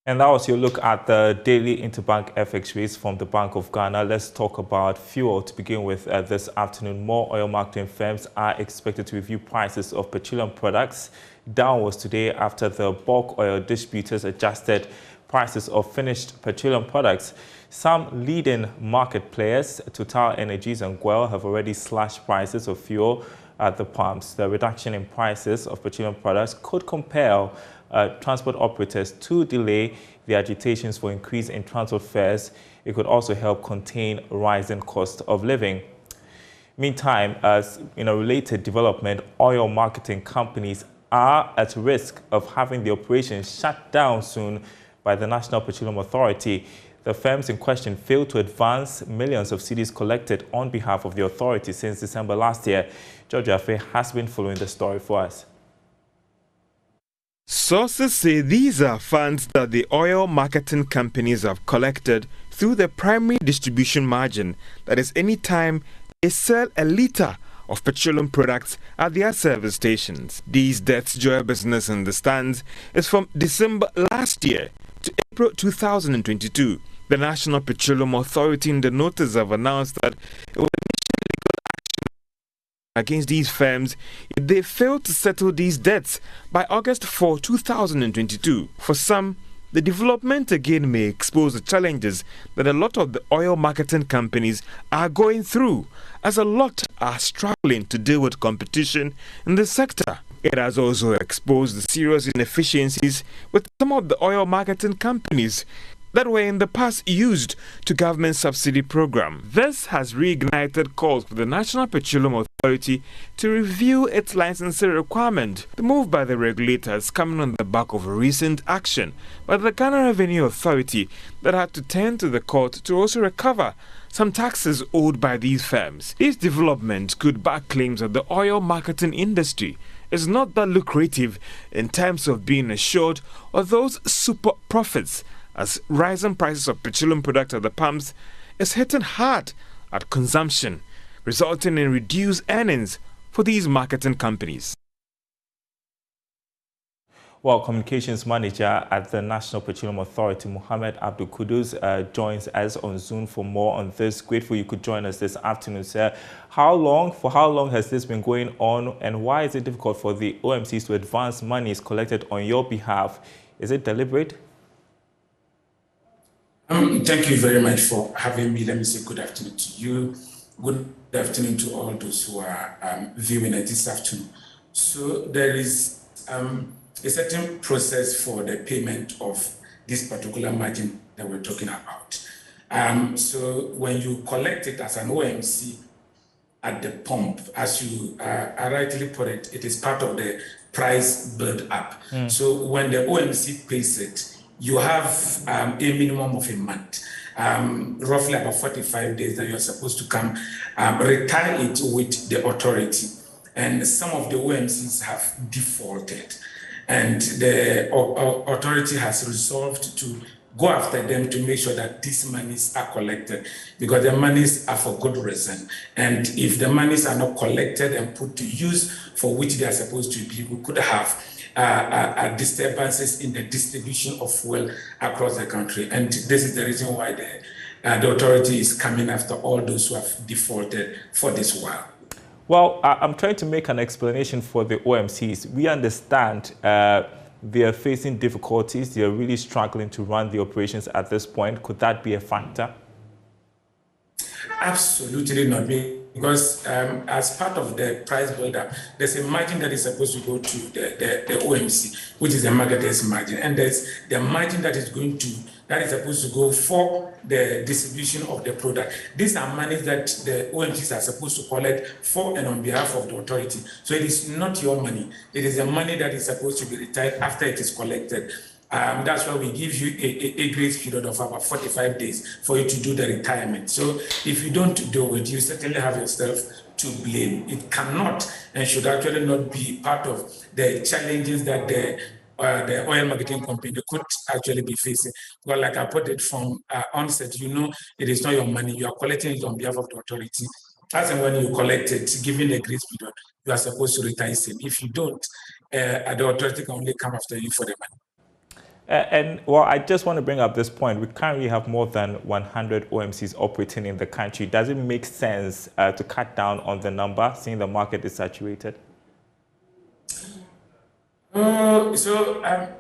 And that was your look at the daily interbank FX rates from the Bank of Ghana. Let's talk about fuel to begin with this afternoon. More oil marketing firms are expected to review prices of petroleum products downwards today after the bulk oil distributors adjusted prices of finished petroleum products. Some leading market players, Total Energies and Guel, have already slashed prices of fuel at the pumps. The reduction in prices of petroleum products could compel transport operators to delay the agitations for increase in transport fares. It could also help contain rising cost of living. Meantime, as in a related development, oil marketing companies are at risk of having the operations shut down soon by the National Petroleum Authority. The firms in question failed to advance millions of cedis collected on behalf of the authority since December last year. Georgia Afe has been following the story for us. Sources say these are funds that the oil marketing companies have collected through the primary distribution margin. That is, any time they sell a litre of petroleum products at their service stations. These debts Joy Business understands is from December last year to April 2022. The National Petroleum Authority in the notice have announced that it will initiate legal action against these firms if they fail to settle these debts by August 4, 2022. For some, the development again may expose the challenges that a lot of the oil marketing companies are going through, as a lot are struggling to deal with competition in the sector. It has also exposed the serious inefficiencies with some of the oil marketing companies that were in the past used to government subsidy program. This has reignited calls for the National Petroleum Authority to review its licensing requirement. The move by the regulator is coming on the back of a recent action by the Ghana Revenue Authority that had to turn to the court to also recover some taxes owed by these firms. This development could back claims that the oil marketing industry is not that lucrative in terms of being assured of those super profits, as rising prices of petroleum products at the pumps is hitting hard at consumption, resulting in reduced earnings for these marketing companies. Well, Communications Manager at the National Petroleum Authority, Mohammed Abdul Kudus, joins us on Zoom for more on this. Grateful you could join us this afternoon, sir. For how long has this been going on, and why is it difficult for the OMCs to advance monies collected on your behalf? Is it deliberate? Thank you very much for having me. Let me say good afternoon to you. Good afternoon to all those who are viewing it this afternoon. So there is a certain process for the payment of this particular margin that we're talking about. So when you collect it as an OMC at the pump, as you rightly put it, it is part of the price build-up. So when the OMC pays it, you have a minimum of a month, roughly about 45 days that you're supposed to come retire it with the authority. And some of the OMCs have defaulted, and the authority has resolved to go after them to make sure that these monies are collected, because the monies are for good reason. And if the monies are not collected and put to use for which they are supposed to be, we could have disturbances in the distribution of fuel across the country. And this is the reason why the authority is coming after all those who have defaulted for this while. Well, I'm trying to make an explanation for the OMCs. We understand they are facing difficulties. They are really struggling to run the operations at this point. Could that be a factor? Absolutely not, because as part of the price buildup, there's a margin that is supposed to go to the OMC, which is the marketer's margin, and there's the margin that is supposed to go for the distribution of the product. These are monies that the OMCs are supposed to collect for and on behalf of the authority. So it is not your money. It is the money that is supposed to be retired after it is collected. That's why we give you a grace period of about 45 days for you to do the retirement. So if you don't do it, you certainly have yourself to blame. It cannot and should actually not be part of the challenges that the oil marketing company could actually be facing. Well, like I put it from onset, it is not your money. You are collecting it on behalf of the authority. As and when you collect it, given a grace period, you are supposed to retire it. If you don't, the authority can only come after you for the money. And well, I just want to bring up this point. We currently have more than 100 OMCs operating in the country. Does it make sense to cut down on the number, seeing the market is saturated?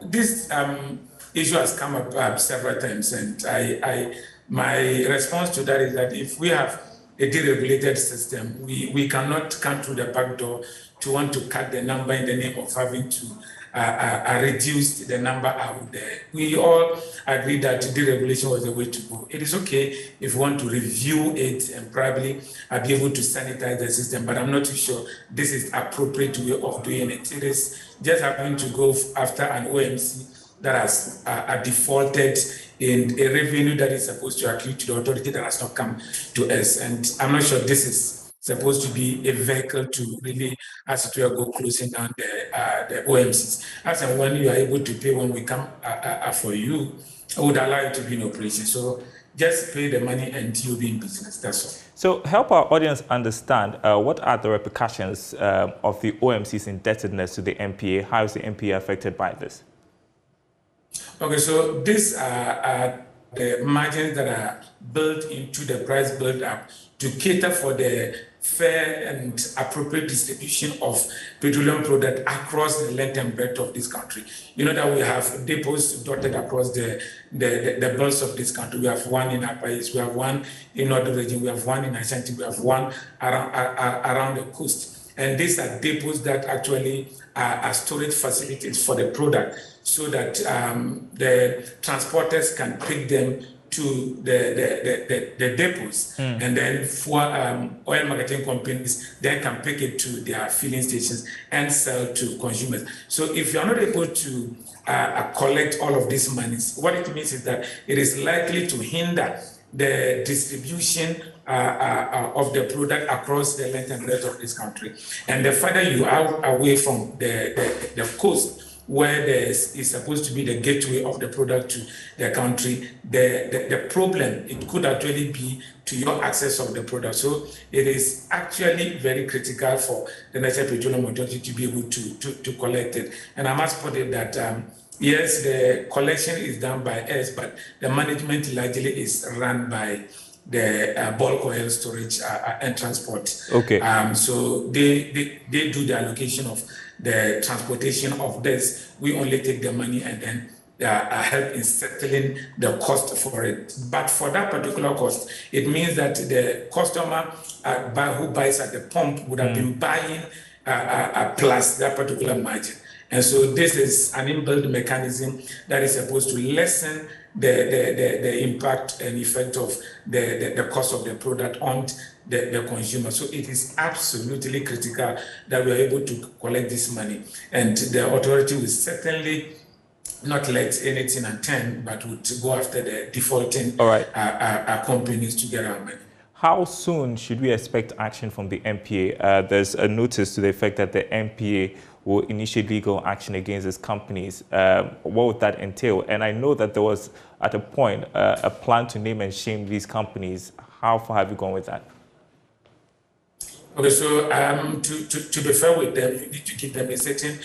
This issue has come up several times, and my response to that is that if we have a deregulated system, we cannot come through the back door to want to cut the number in the name of having to reduce the number out there. We all agree that deregulation was the way to go. It is okay if we want to review it and probably be able to sanitize the system, but I'm not too sure this is appropriate way of doing it. It is just having to go after an OMC that has defaulted in a revenue that is supposed to accrue to the authority that has not come to us. And I'm not sure this is supposed to be a vehicle to really, as it were, go closing down the OMCs. As and when you are able to pay when we come for you, I would allow you to be in operation. So just pay the money and you'll be in business, that's all. So help our audience understand what are the repercussions of the OMC's indebtedness to the NPA? How is the NPA affected by this? Okay, so these are the margins that are built into the price build-up to cater for the fair and appropriate distribution of petroleum product across the length and breadth of this country. You know that we have depots dotted across the belts of this country. We have one in Upper East, we have one in Northern Region, we have one in Ashanti, we have one around the coast. And these are depots that actually are storage facilities for the product so that the transporters can pick them to the depots, and then for oil marketing companies then can pick it to their filling stations and sell to consumers. So if you're not able to collect all of these monies, what it means is that it is likely to hinder the distribution of the product across the length and breadth of this country. And the further you are away from the coast, where there is supposed to be the gateway of the product to the country, the problem, it could actually be to your access of the product. So it is actually very critical for the National Petroleum Authority to be able to collect it. And I must put it that, yes, the collection is done by us, but the management largely is run by the bulk oil storage and transport. Okay. So they do the allocation of the transportation of this. We only take the money and then help in settling the cost for it. But for that particular cost, it means that the customer who buys at the pump would have been buying plus that particular margin. And so this is an inbuilt mechanism that is supposed to lessen the impact and effect of the cost of the product on the consumer. So it is absolutely critical that we are able to collect this money. And the authority will certainly not let anything attend, but would go after the defaulting companies to get our money. How soon should we expect action from the NPA? There's a notice to the effect that the NPA will initiate legal action against these companies. What would that entail? And I know that there was, at a point, a plan to name and shame these companies. How far have you gone with that? Okay, so to be fair with them, you need to give them a certain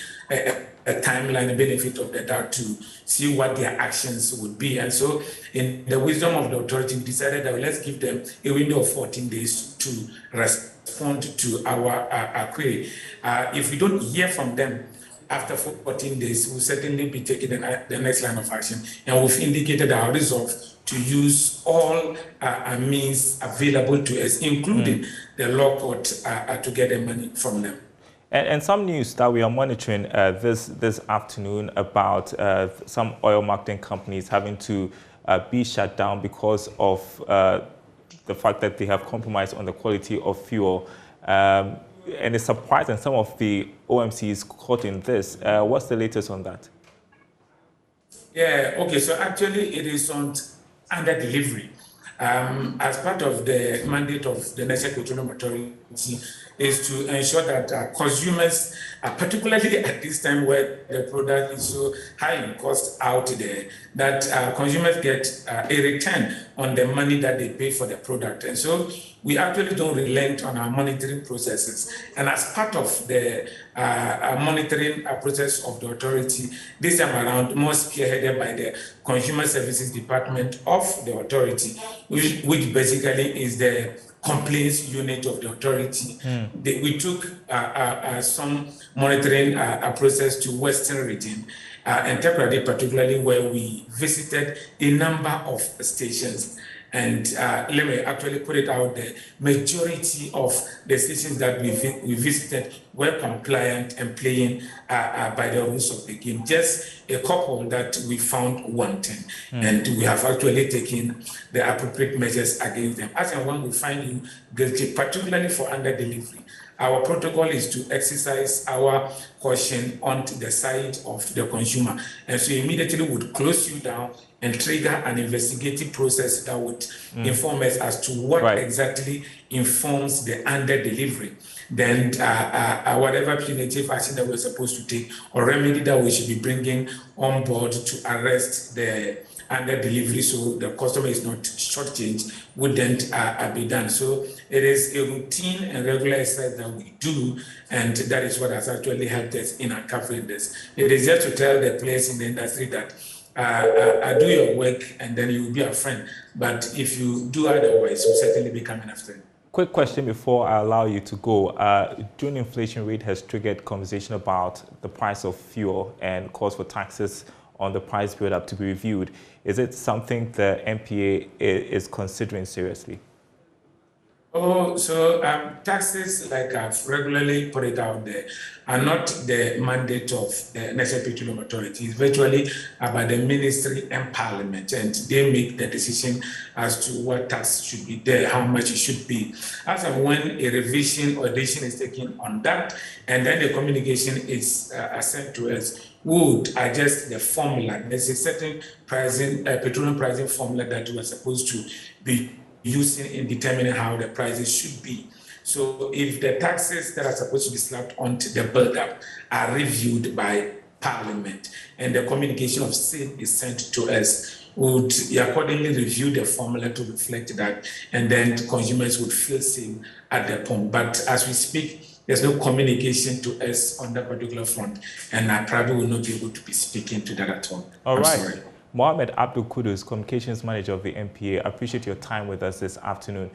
a timeline, a benefit of the doubt to see what their actions would be. And so in the wisdom of the authority, we decided that let's give them a window of 14 days to respond to our query. If we don't hear from them after 14 days, we'll certainly be taking the next line of action. And we've indicated our resolve to use all means available to us, including the law court, to get the money from them. And some news that we are monitoring this afternoon about some oil marketing companies having to be shut down because of the fact that they have compromised on the quality of fuel. And it's surprising some of the OMCs caught in this. What's the latest on that? Yeah, okay, so actually it is under delivery. As part of the mandate of the National Petroleum Authority is to ensure that consumers, particularly at this time where the product is so high in cost out there, that consumers get a return on the money that they pay for the product. And so we actually don't relent on our monitoring processes. And as part of the monitoring process of the authority, this time around, more spearheaded by the Consumer Services Department of the authority, which basically is the complaints unit of the authority. We took some monitoring process to Western region, and temporarily, particularly where we visited a number of stations. And let me actually put it out there, majority of the stations that we visited were compliant and playing by the rules of the game. Just a couple that we found wanting, and we have actually taken the appropriate measures against them. As and when we find you guilty, particularly for under delivery, our protocol is to exercise our caution on the side of the consumer. And so immediately would close you down and trigger an investigative process that would inform us as to what exactly informs the under delivery. Then whatever punitive action that we're supposed to take or remedy that we should be bringing on board to arrest the under delivery so the customer is not shortchanged wouldn't be done. So it is a routine and regular exercise that we do, and that is what has actually helped us in uncovering this. It is just to tell the players in the industry that do your work and then you will be a friend. But if you do otherwise, we'll certainly be coming after you. Quick question before I allow you to go. June inflation rate has triggered conversation about the price of fuel and calls for taxes on the price build-up to be reviewed. Is it something the NPA is considering seriously? Oh, so taxes, like I've regularly put it out there, are not the mandate of the National Petroleum Authority. It's virtually about the ministry and parliament, and they make the decision as to what tax should be there, how much it should be. As and when a revision or decision is taken on that, and then the communication is sent to us, would adjust the formula. There's a certain pricing, petroleum pricing formula that we are supposed to be using in determining how the prices should be. So if the taxes that are supposed to be slapped onto the build-up are reviewed by Parliament and the communication of same is sent to us, would accordingly review the formula to reflect that, and then consumers would feel safe at the pump. But as we speak, there's no communication to us on that particular front, and I probably will not be able to be speaking to that at all. All I'm right. sorry. Mohammed Abdul Kudus, Communications Manager of the NPA, I appreciate your time with us this afternoon.